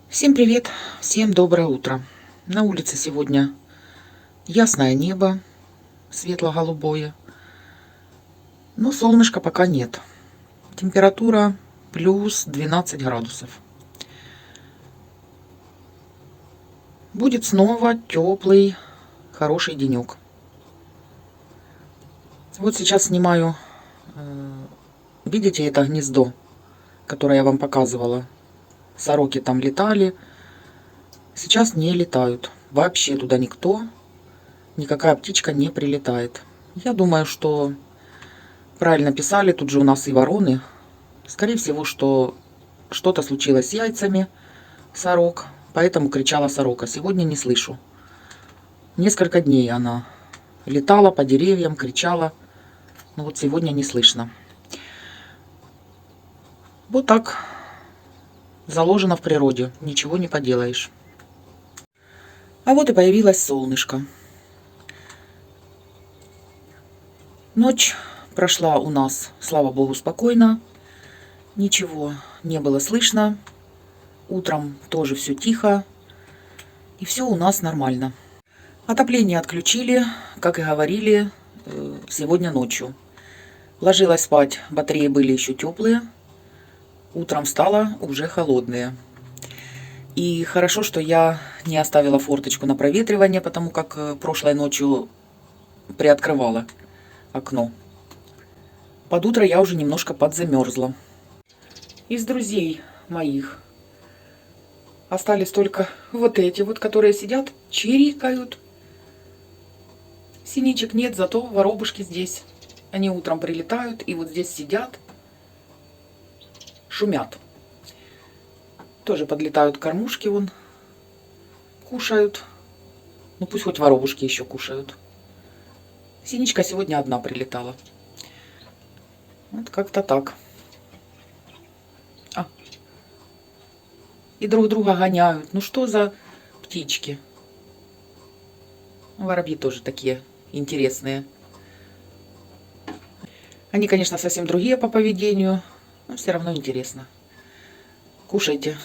Всем привет, всем доброе утро. На улице сегодня ясное небо, светло-голубое, но солнышка пока нет. Температура плюс 12 градусов. Будет снова теплый, хороший денек. Вот сейчас снимаю, видите это гнездо, которое я вам показывала. Сороки там летали, сейчас не летают. Вообще туда никакая птичка не прилетает. Я думаю, что правильно писали, тут же у нас и вороны. Скорее всего, что что-то случилось с яйцами сорок, поэтому кричала сорока. Сегодня не слышу. Несколько дней она летала по деревьям, кричала. Но вот сегодня не слышно. Вот так заложено в природе. Ничего не поделаешь. А вот и появилось солнышко. Ночь прошла у нас, слава богу, спокойно. Ничего не было слышно. Утром тоже все тихо. И все у нас нормально. Отопление отключили, как и говорили, сегодня ночью. Ложилась спать, батареи были еще теплые. Утром встала, уже холодные. И хорошо, что я не оставила форточку на проветривание, потому как прошлой ночью приоткрывала окно. Под утро я уже немножко подзамерзла. Из друзей моих остались только вот эти вот, которые сидят, чирикают. Синичек нет, зато воробушки здесь. Они утром прилетают и вот здесь сидят, шумят. Тоже подлетают кормушки вон, кушают. Ну пусть хоть воробушки еще кушают. Синичка сегодня одна прилетала. Вот как-то так. И друг друга гоняют. Ну что за птички? Воробьи тоже такие интересные. Они, конечно, совсем другие по поведению, но все равно интересно. Кушайте.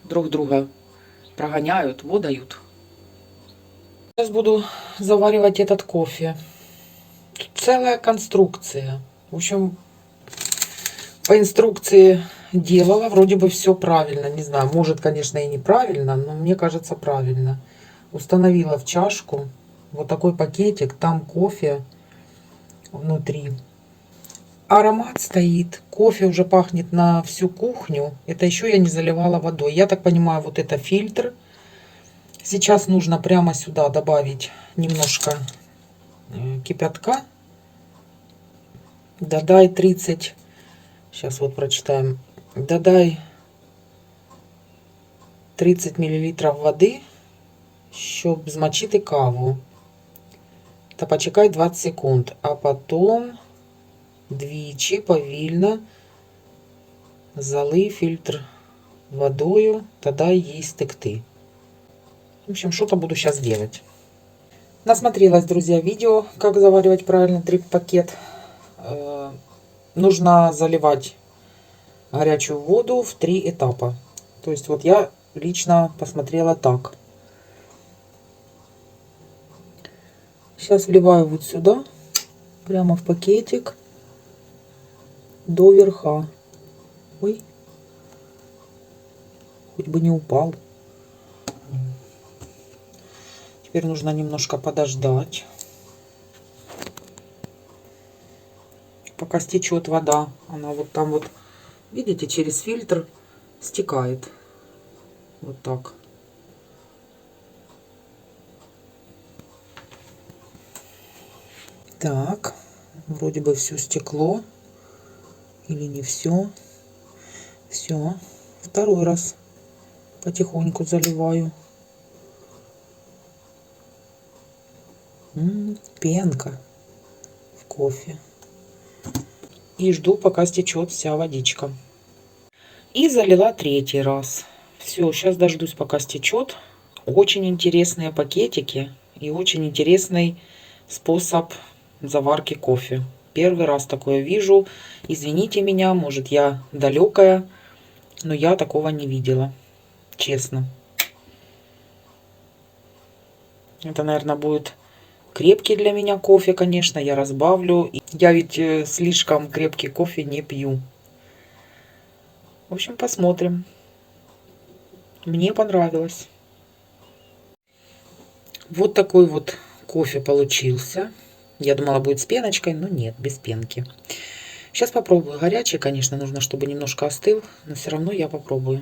Друг друга прогоняют, водают. Сейчас буду заваривать этот кофе. Тут целая конструкция. В общем, по инструкции делала, вроде бы все правильно. Не знаю, может, конечно, и неправильно, но мне кажется, правильно. Установила в чашку вот такой пакетик, там кофе внутри. Аромат стоит, кофе уже пахнет на всю кухню. Это еще я не заливала водой. Я так понимаю, вот это фильтр. Сейчас нужно прямо сюда добавить немножко кипятка. Додай 30. Сейчас вот прочитаем. Додай 30 мл води, щоб змочити каву. Та почекай 20 секунд. А потом двічі повільно залий фільтр водою та дай їй стекти. В общем, что-то буду сейчас делать. Насмотрелась, друзья, видео, как заваривать правильно дрип-пакет. Нужно заливать горячую воду в 3 этапа. То есть вот я лично посмотрела так. Сейчас вливаю вот сюда, прямо в пакетик, до верха. Ой, хоть бы не упал. Теперь нужно немножко подождать, пока стечет вода. Она вот там вот, видите, через фильтр стекает. Вот так. Так, вроде бы все стекло. Или не все. Все. Второй раз потихоньку заливаю. Пенка в кофе. И жду, пока стечет вся водичка. И залила 3-й раз. Все, сейчас дождусь, пока стечет. Очень интересные пакетики и очень интересный способ заварки кофе. Первый раз такое вижу. Извините меня, может, я далекая Но я такого не видела, честно. Это, наверное, будет крепкий для меня кофе, конечно, я разбавлю. Я ведь слишком крепкий кофе не пью. В общем, посмотрим. Мне понравилось. Вот такой вот кофе получился. Я думала, будет с пеночкой, но нет, без пенки. Сейчас попробую. Горячий, конечно, нужно, чтобы немножко остыл, но все равно я попробую.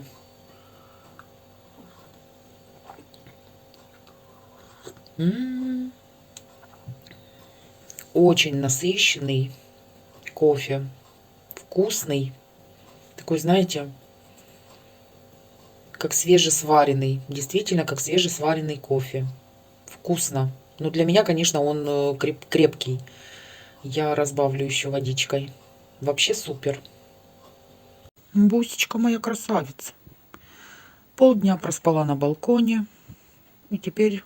Очень насыщенный кофе. Вкусный. Такой, знаете, как свежесваренный. Действительно, как свежесваренный кофе. Вкусно. Но для меня, конечно, он крепкий. Я разбавлю еще водичкой. Вообще супер. Бусечка моя красавица. Полдня проспала на балконе. И теперь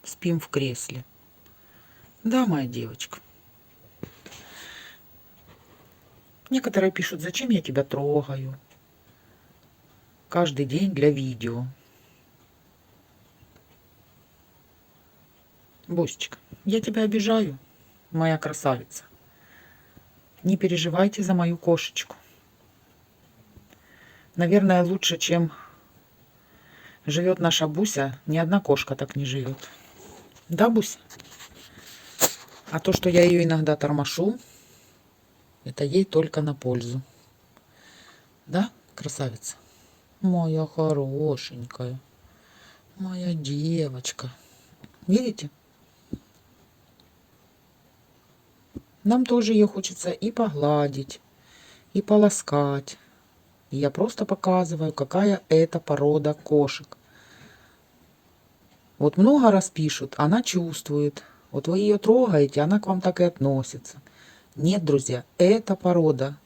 спим в кресле. Да, моя девочка. Некоторые пишут, зачем я тебя трогаю. Каждый день для видео. Бусечка, я тебя обижаю, моя красавица. Не переживайте за мою кошечку. Наверное, лучше, чем живет наша Буся, ни одна кошка так не живет. Да, Буся? А то, что я ее иногда тормошу, это ей только на пользу. Да, красавица? Моя хорошенькая. Моя девочка. Видите? Нам тоже ее хочется и погладить, и поласкать. И я просто показываю, какая это порода кошек. Вот много раз пишут, она чувствует. Вот вы ее трогаете, она к вам так и относится. Нет, друзья, это порода.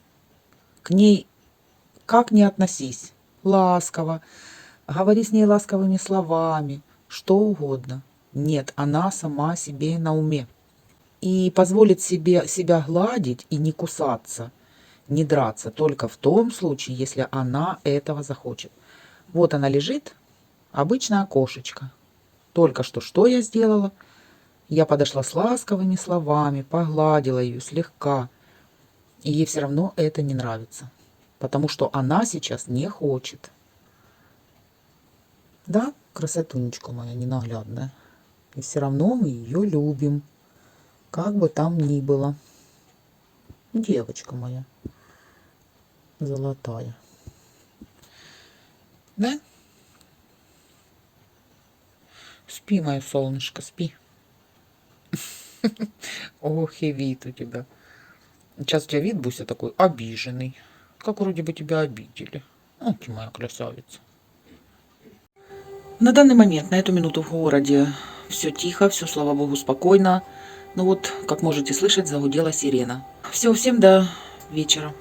К ней как ни относись. Ласково. Говори с ней ласковыми словами. Что угодно. Нет, она сама себе на уме. И позволит себя гладить и не кусаться, не драться только в том случае, если она этого захочет. Вот она лежит, обычная кошечка. Только что я сделала? Я подошла с ласковыми словами, погладила ее слегка. И ей все равно это не нравится. Потому что она сейчас не хочет. Да, красотунечка моя ненаглядная. И все равно мы ее любим. Как бы там ни было. Девочка моя. Золотая. Да? Спи, мое солнышко, спи. Ох, и вид у тебя. Сейчас у тебя вид, Буся, такой обиженный. Как вроде бы тебя обидели. Ох, ты моя красавица. На данный момент, на эту минуту в городе все тихо, все, слава богу, спокойно. Но вот, как можете слышать, загудела сирена. Все, всем до вечера.